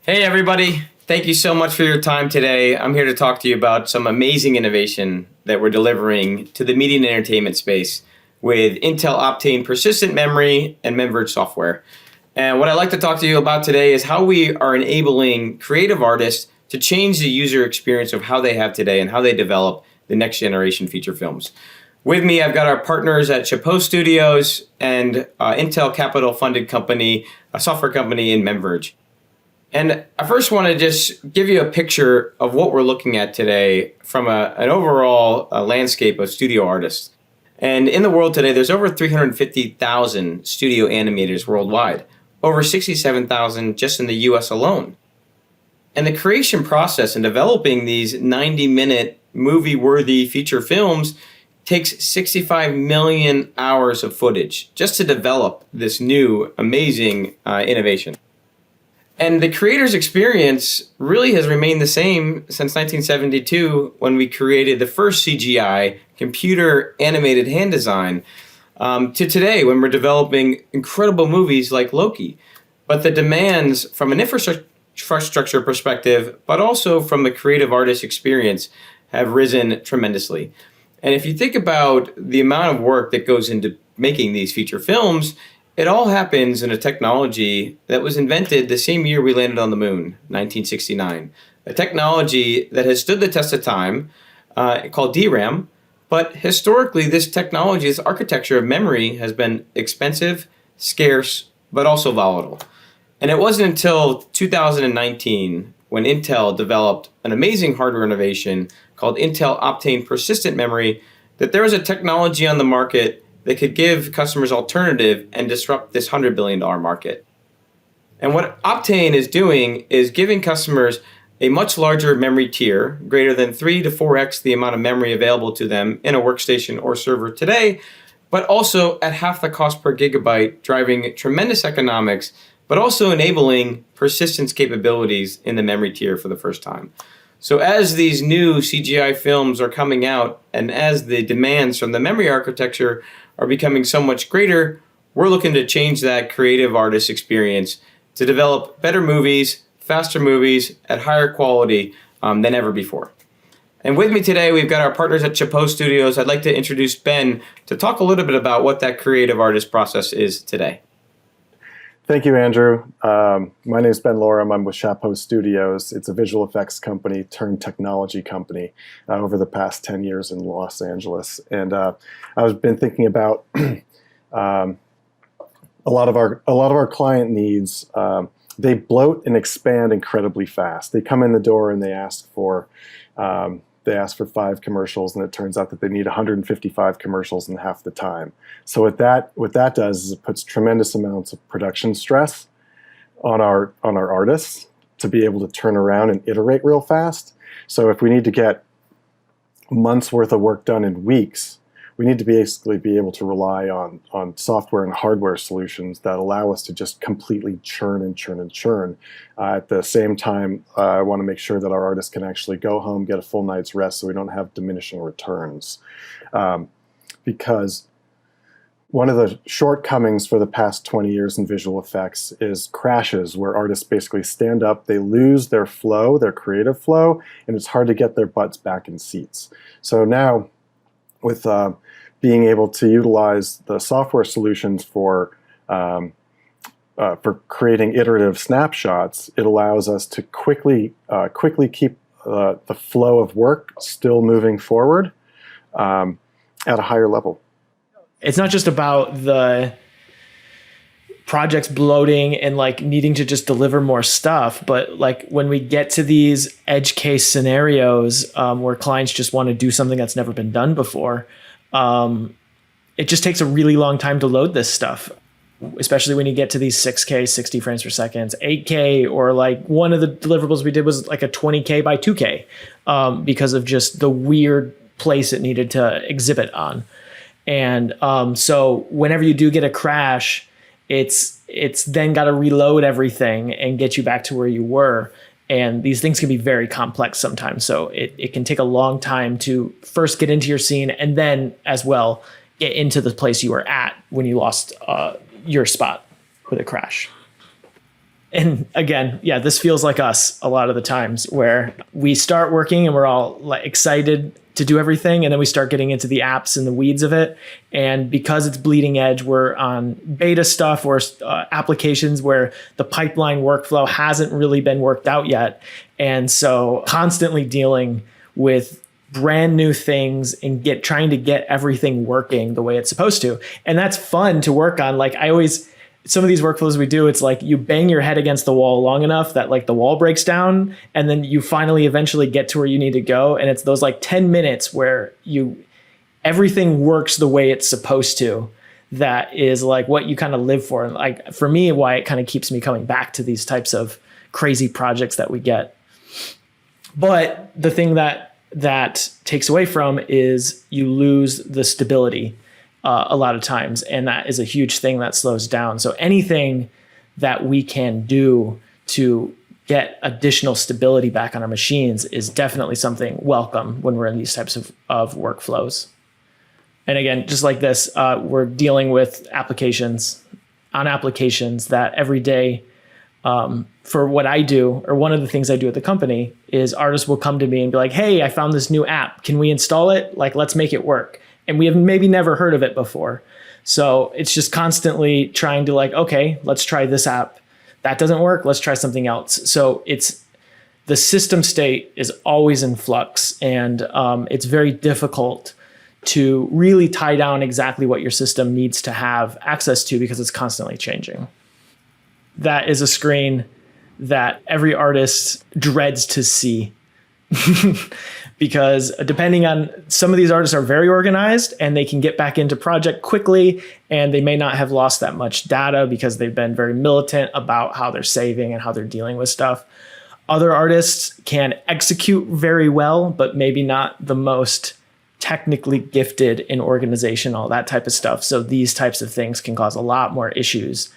Hey, everybody. Thank you so much for your time today. I'm here to talk to you about some amazing innovation that we're delivering to the media and entertainment space with Intel Optane persistent memory and MemVerge software. And what I'd like to talk to you about today is how we are enabling creative artists to change the user experience of how they have today and how they develop the next generation feature films. With me, I've got our partners at Chapo Studios and Intel Capital funded company, a software company in MemVerge. And I first want to just give you a picture of what we're looking at today from an overall landscape of studio artists. And in the world today, there's over 350,000 studio animators worldwide, over 67,000 just in the US alone. And the creation process in developing these 90-minute movie-worthy feature films takes 65 million hours of footage just to develop this new amazing innovation. And the creator's experience really has remained the same since 1972 when we created the first CGI computer animated hand design to today when we're developing incredible movies like Loki. But the demands from an infrastructure perspective, but also from the creative artist experience, have risen tremendously. And if you think about the amount of work that goes into making these feature films, it all happens in a technology that was invented the same year we landed on the moon, 1969. A technology that has stood the test of time, called DRAM, but historically this technology, this architecture of memory has been expensive, scarce, but also volatile. And it wasn't until 2019 when Intel developed an amazing hardware innovation called Intel Optane persistent memory that there was a technology on the market that could give customers alternative and disrupt this $100 billion market. And what Optane is doing is giving customers a much larger memory tier, greater than 3 to 4x the amount of memory available to them in a workstation or server today, but also at half the cost per gigabyte, driving tremendous economics, but also enabling persistence capabilities in the memory tier for the first time. So as these new CGI films are coming out and as the demands from the memory architecture are becoming so much greater, we're looking to change that creative artist experience to develop better movies, faster movies at higher quality than ever before. And with me today, we've got our partners at Chapo Studios. I'd like to introduce Ben to talk a little bit about what that creative artist process is today. Thank you, Andrew. My name is Ben Loram. I'm with Chapo Studios. It's a visual effects company turned technology company over the past 10 years in Los Angeles. And I've been thinking about a lot of our client needs. They bloat and expand incredibly fast. They come in the door and they ask for 5 commercials, and it turns out that they need 155 commercials in half the time. So what that does is it puts tremendous amounts of production stress on our artists to be able to turn around and iterate real fast. So if we need to get months worth of work done in weeks, we need to basically be able to rely on software and hardware solutions that allow us to just completely churn and churn and churn. At the same time, I want to make sure that our artists can actually go home, get a full night's rest, so we don't have diminishing returns. Because one of the shortcomings for the past 20 years in visual effects is crashes, where artists basically stand up, they lose their flow, their creative flow, and it's hard to get their butts back in seats. So now, with being able to utilize the software solutions for creating iterative snapshots, it allows us to quickly keep the flow of work still moving forward at a higher level. It's not just about the projects bloating and like needing to just deliver more stuff, but like when we get to these edge case scenarios where clients just want to do something that's never been done before, it just takes a really long time to load this stuff, especially when you get to these 6K, 60 frames per second, 8K, or like one of the deliverables we did was like a 20K by 2K because of just the weird place it needed to exhibit on. And so whenever you do get a crash, it's then got to reload everything and get you back to where you were. And these things can be very complex sometimes. So it can take a long time to first get into your scene and then as well get into the place you were at when you lost your spot with a crash. And again, yeah, this feels like us a lot of the times where we start working and we're all like excited to do everything. And then we start getting into the apps and the weeds of it. And because it's bleeding edge, we're on beta stuff or applications where the pipeline workflow hasn't really been worked out yet. And so constantly dealing with brand new things and trying to get everything working the way it's supposed to. And that's fun to work on. Like some of these workflows we do, it's like you bang your head against the wall long enough that like the wall breaks down, and then you finally eventually get to where you need to go. And it's those like 10 minutes where everything works the way it's supposed to. That is like what you kind of live for. And like for me, why it kind of keeps me coming back to these types of crazy projects that we get. But the thing that takes away from is you lose the stability a lot of times. And that is a huge thing that slows down. So anything that we can do to get additional stability back on our machines is definitely something welcome when we're in these types of workflows. And again, just like this, we're dealing with applications that every day, for what I do, or one of the things I do at the company is artists will come to me and be like, hey, I found this new app. Can we install it? Like, let's make it work. And we have maybe never heard of it before. So it's just constantly trying to like, okay, let's try this app. That doesn't work. Let's try something else. So the system state is always in flux, and it's very difficult to really tie down exactly what your system needs to have access to because it's constantly changing. That is a screen that every artist dreads to see. Because depending on, some of these artists are very organized and they can get back into project quickly, and they may not have lost that much data because they've been very militant about how they're saving and how they're dealing with stuff. Other artists can execute very well, but maybe not the most technically gifted in organization, all that type of stuff. So these types of things can cause a lot more issues.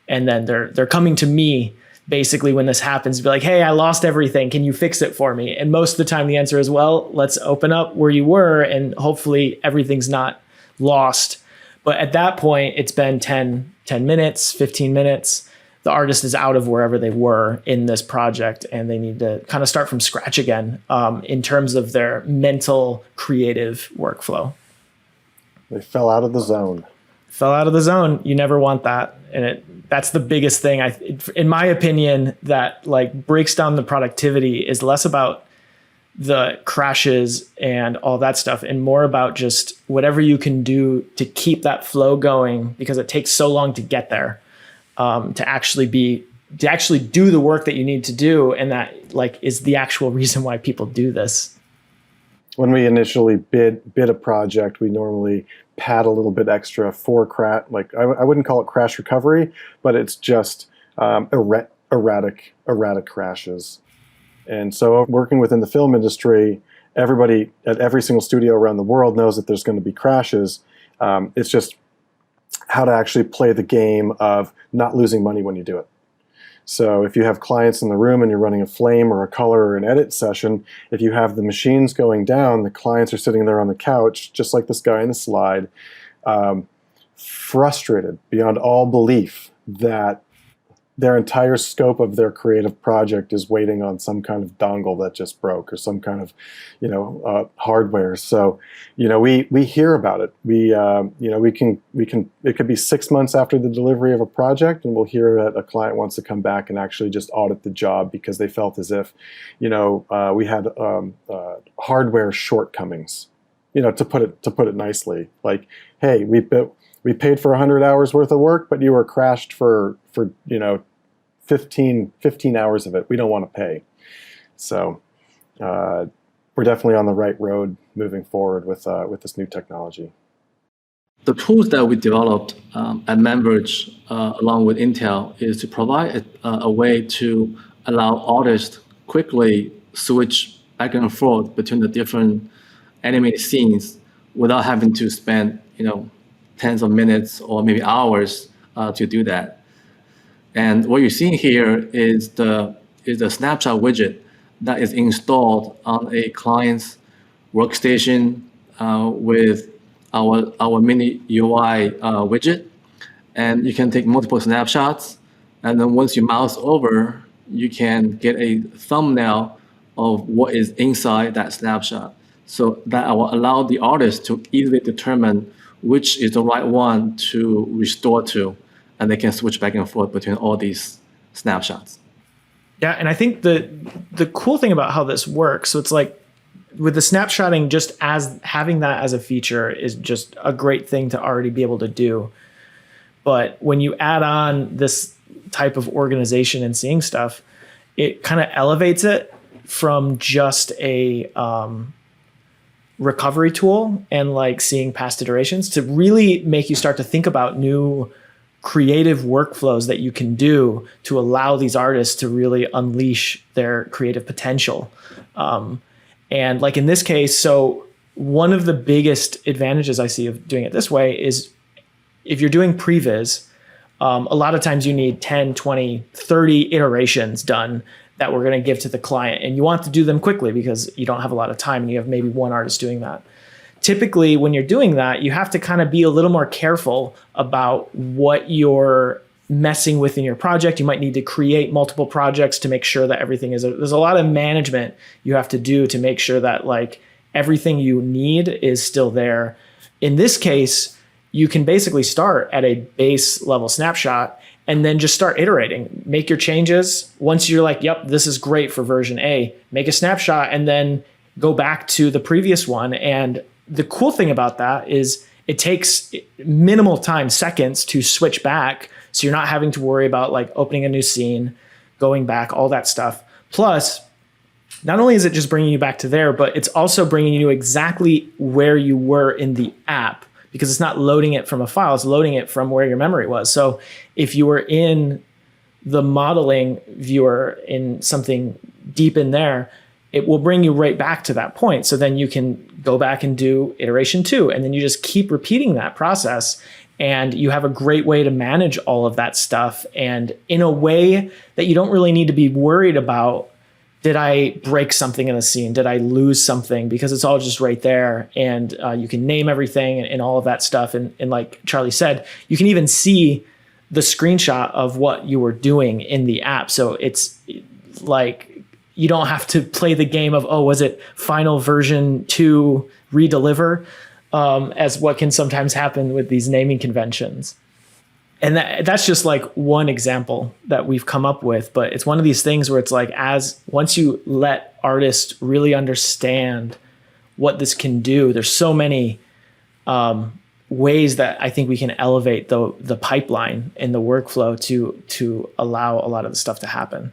And then they're coming to me basically when this happens, be like, hey, I lost everything. Can you fix it for me? And most of the time the answer is, well, let's open up where you were and hopefully everything's not lost. But at that point, it's been 10 minutes, 15 minutes. The artist is out of wherever they were in this project, and they need to kind of start from scratch again in terms of their mental creative workflow. They fell out of the zone. You never want that. And that's the biggest thing, in my opinion, that like breaks down the productivity is less about the crashes and all that stuff and more about just whatever you can do to keep that flow going, because it takes so long to get there, to actually do the work that you need to do. And that like is the actual reason why people do this. When we initially bid a project, we normally pad a little bit extra for like I wouldn't call it crash recovery, but it's just erratic crashes. And so working within the film industry, everybody at every single studio around the world knows that there's going to be crashes. It's just how to actually play the game of not losing money when you do it. So if you have clients in the room and you're running a flame or a color or an edit session, if you have the machines going down, the clients are sitting there on the couch, just like this guy in the slide, frustrated beyond all belief that their entire scope of their creative project is waiting on some kind of dongle that just broke or some kind of, hardware. So, we hear about it. It could be 6 months after the delivery of a project, and we'll hear that a client wants to come back and actually just audit the job because they felt as if, we had hardware shortcomings. To put it nicely, like, hey, we paid for 100 hours worth of work, but you were crashed for 15 hours of it. We don't want to pay. So we're definitely on the right road moving forward with this new technology. The tools that we developed at MemVerge along with Intel is to provide a way to allow artists quickly switch back and forth between the different animated scenes without having to spend tens of minutes or maybe hours to do that. And what you're seeing here is the Snapshot widget that is installed on a client's workstation with our mini UI widget. And you can take multiple snapshots And then once you mouse over, you can get a thumbnail of what is inside that snapshot. So that will allow the artist to easily determine which is the right one to restore to, and they can switch back and forth between all these snapshots. Yeah, and I think the cool thing about how this works, so it's like with the snapshotting, just as having that as a feature is just a great thing to already be able to do. But when you add on this type of organization and seeing stuff, it kind of elevates it from just a recovery tool and like seeing past iterations to really make you start to think about new creative workflows that you can do to allow these artists to really unleash their creative potential. And like in this case, so one of the biggest advantages I see of doing it this way is if you're doing previs, a lot of times you need 10, 20, 30 iterations done that we're going to give to the client. And you want to do them quickly because you don't have a lot of time and you have maybe one artist doing that. Typically, when you're doing that, you have to kind of be a little more careful about what you're messing with in your project. You might need to create multiple projects to make sure that everything is, there's a lot of management you have to do to make sure that like everything you need is still there. In this case, you can basically start at a base level snapshot and then just start iterating, make your changes. Once you're like, yep, this is great for version A, make a snapshot and then go back to the previous one. And the cool thing about that is it takes minimal time, seconds, to switch back. So you're not having to worry about like opening a new scene, going back, all that stuff. Plus, not only is it just bringing you back to there, but it's also bringing you exactly where you were in the app, because it's not loading it from a file, it's loading it from where your memory was. So if you were in the modeling viewer in something deep in there, it will bring you right back to that point. So then you can go back and do iteration 2, and then you just keep repeating that process. And you have a great way to manage all of that stuff, and in a way that you don't really need to be worried about, did I break something in a scene? Did I lose something? Because it's all just right there, and you can name everything and all of that stuff. And like Charlie said, you can even see the screenshot of what you were doing in the app. So it's like you don't have to play the game of, oh, was it final version 2 redeliver? As what can sometimes happen with these naming conventions. And that's just like one example that we've come up with, but it's one of these things where it's like, once you let artists really understand what this can do, there's so many ways that I think we can elevate the pipeline and the workflow to allow a lot of the stuff to happen.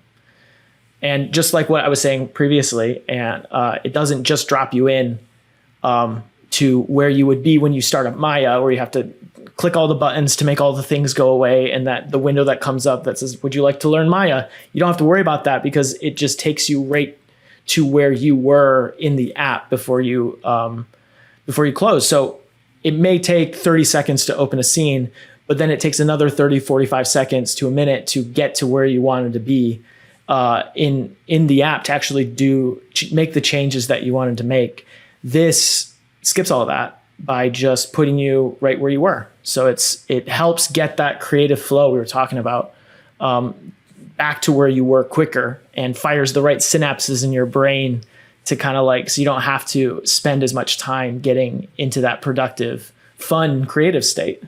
And just like what I was saying previously, and it doesn't just drop you in to where you would be when you start up Maya, where you have to click all the buttons to make all the things go away, and that the window that comes up that says, would you like to learn Maya? You don't have to worry about that because it just takes you right to where you were in the app before you close. So it may take 30 seconds to open a scene, but then it takes another 30, 45 seconds to a minute to get to where you wanted to be in the app to actually make the changes that you wanted to make. This skips all of that by just putting you right where you were. So it helps get that creative flow we were talking about back to where you were quicker, and fires the right synapses in your brain to kind of like, so you don't have to spend as much time getting into that productive, fun, creative state.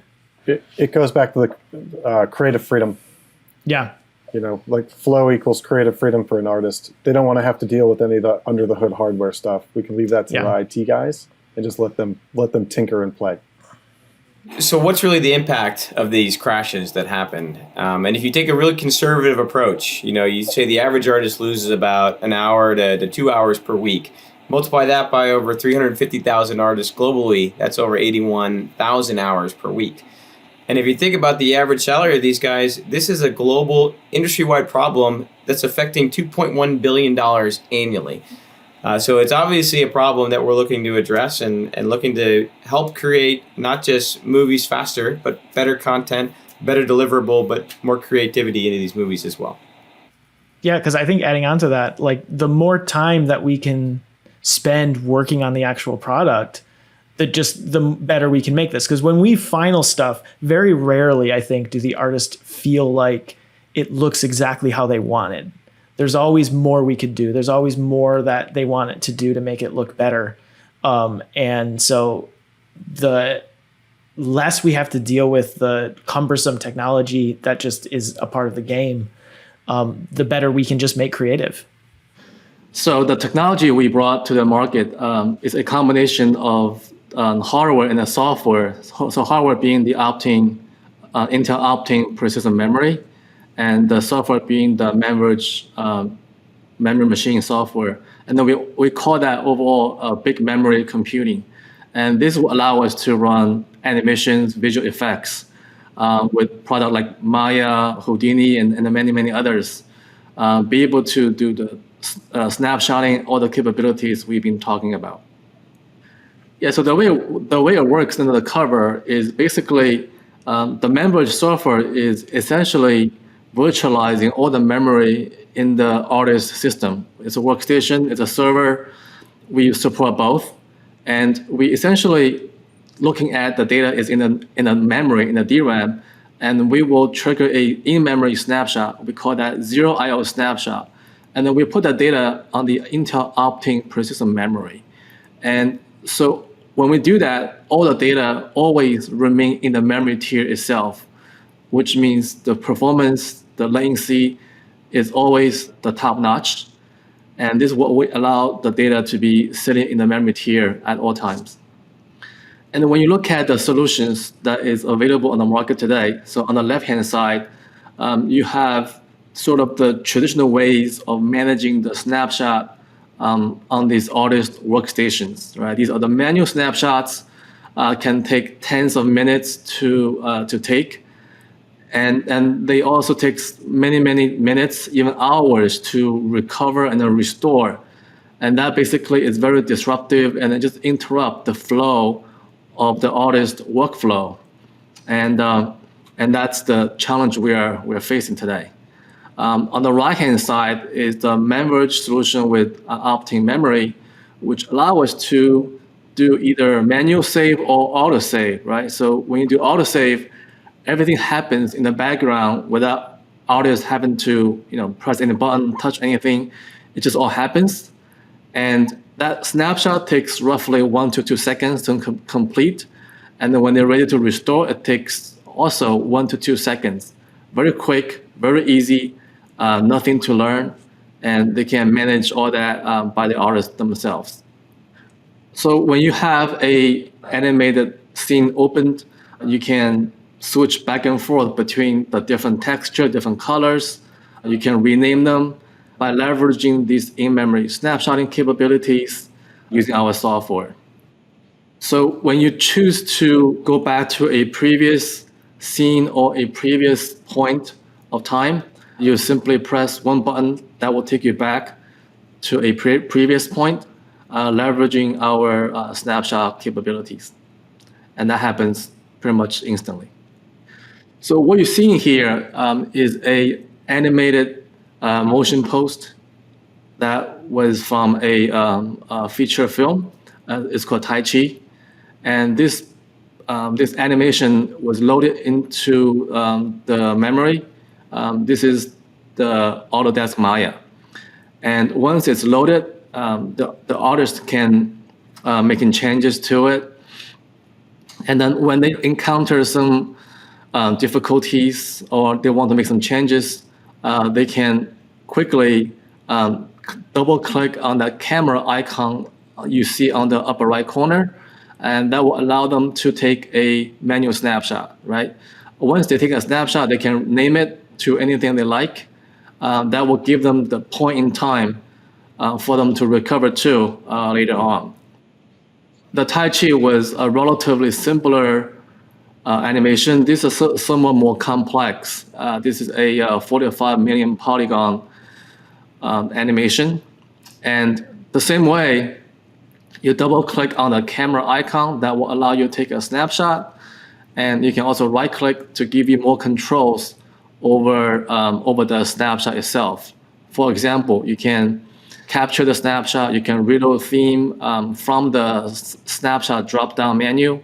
It goes back to the creative freedom. Yeah. You know, like flow equals creative freedom for an artist. They don't want to have to deal with any of the under the hood hardware stuff. We can leave that to the IT guys and just let them tinker and play. So what's really the impact of these crashes that happen? And if you take a really conservative approach, you say the average artist loses about an hour to 2 hours per week. Multiply that by over 350,000 artists globally, that's over 81,000 hours per week. And if you think about the average salary of these guys, this is a global industry-wide problem that's affecting $2.1 billion annually. So it's obviously a problem that we're looking to address and looking to help create not just movies faster, but better content, better deliverable, but more creativity into these movies as well. Yeah, because I think adding on to that, like the more time that we can spend working on the actual product, the better we can make this. Because when we final stuff, very rarely, I think, do the artists feel like it looks exactly how they wanted. There's always more we could do. There's always more that they want it to do to make it look better. And so the less we have to deal with the cumbersome technology that just is a part of the game, the better we can just make creative. So the technology we brought to the market is a combination of hardware and the software. So hardware being the Optane, Intel Optane persistent memory, and the software being the MemVerge memory machine software. And then we call that overall big memory computing. And this will allow us to run animations, visual effects with product like Maya, Houdini, and many, many others. Be able to do the snapshotting, all the capabilities we've been talking about. Yeah, so the way it works under the cover is basically the MemVerge software is essentially virtualizing all the memory in the artist system. It's a workstation, it's a server. We support both. And we essentially looking at the data is in a memory, in a DRAM, and we will trigger a in-memory snapshot. We call that zero IO snapshot. And then we put that data on the Intel Optane persistent memory. And so when we do that, all the data always remain in the memory tier itself, which means the performance, the latency is always the top notch. And this is what we allow the data to be sitting in the memory tier at all times. And when you look at the solutions that is available on the market today, so on the left-hand side, you have sort of the traditional ways of managing the snapshot on these artist workstations, right? These are the manual snapshots, can take tens of minutes to take. And they also take many, many minutes, even hours to recover and then restore. And that basically is very disruptive and it just interrupt the flow of the artist workflow. And that's the challenge we're facing today. On the right-hand side is the MemVerge solution with Optane memory, which allow us to do either manual save or auto save, right? So when you do auto save, everything happens in the background without artists having to, press any button, touch anything. It just all happens. And that snapshot takes roughly 1 to 2 seconds to complete. And then when they're ready to restore, it takes also 1 to 2 seconds. Very quick, very easy, nothing to learn. And they can manage all that by the artists themselves. So when you have a animated scene opened, you can switch back and forth between the different texture, different colors. You can rename them by leveraging these in-memory snapshotting capabilities using our software. So when you choose to go back to a previous scene or a previous point of time, you simply press one button that will take you back to a previous point, leveraging our snapshot capabilities. And that happens pretty much instantly. So what you're seeing here is a animated motion post that was from a feature film. It's called Tai Chi, and this animation was loaded into the memory. This is the Autodesk Maya, and once it's loaded, the artist can making changes to it, and then when they encounter some difficulties or they want to make some changes, they can quickly double click on that camera icon you see on the upper right corner, and that will allow them to take a manual snapshot, right? Once they take a snapshot, they can name it to anything they like. That will give them the point in time for them to recover to later on. The Tai Chi was a relatively simpler animation. This is somewhat more complex. This is a 45 million polygon animation. And the same way, you double click on the camera icon that will allow you to take a snapshot. And you can also right click to give you more controls over the snapshot itself. For example, you can capture the snapshot, you can reload theme from the snapshot drop-down menu,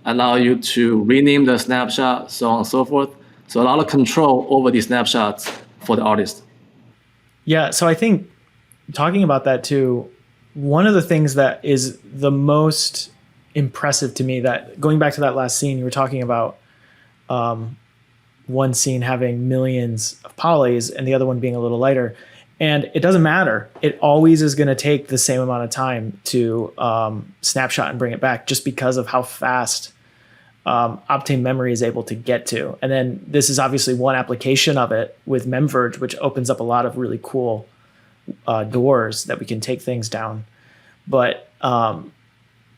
allow you to rename the snapshot, so on and so forth. So a lot of control over these snapshots for the artist. Yeah, so I think talking about that too, one of the things that is the most impressive to me, that going back to that last scene, you were talking about one scene having millions of polys and the other one being a little lighter. And it doesn't matter. It always is going to take the same amount of time to snapshot and bring it back, just because of how fast Optane memory is able to get to. And then this is obviously one application of it with MemVerge, which opens up a lot of really cool doors that we can take things down. But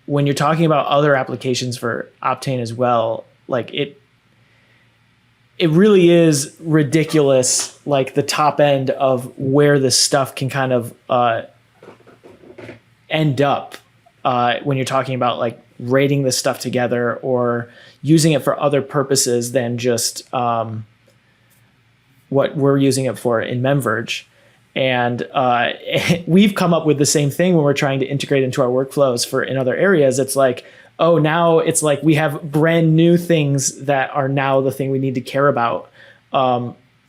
when you're talking about other applications for Optane as well, like it really is ridiculous, like the top end of where this stuff can kind of end up when you're talking about like rating this stuff together or using it for other purposes than just what we're using it for in MemVerge. And we've come up with the same thing when we're trying to integrate into our workflows for in other areas. It's like, oh, now it's like we have brand new things that are now the thing we need to care about.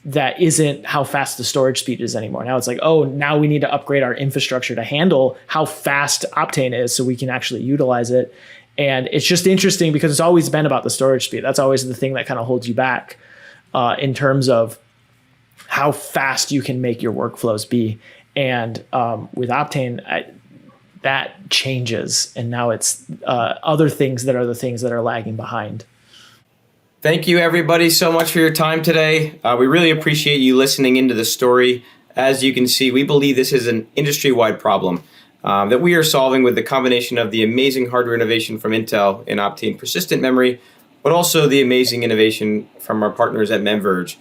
That isn't how fast the storage speed is anymore. Now it's like, oh, now we need to upgrade our infrastructure to handle how fast Optane is so we can actually utilize it. And it's just interesting because it's always been about the storage speed. That's always the thing that kind of holds you back in terms of how fast you can make your workflows be. And with Optane, that changes. And now it's other things that are the things that are lagging behind. Thank you, everybody, so much for your time today. We really appreciate you listening into the story. As you can see, we believe this is an industry-wide problem that we are solving with the combination of the amazing hardware innovation from Intel in Optane persistent memory, but also the amazing innovation from our partners at MemVerge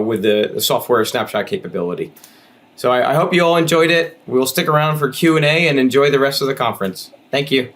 with the software snapshot capability. So I hope you all enjoyed it. We'll stick around for Q&A and enjoy the rest of the conference. Thank you.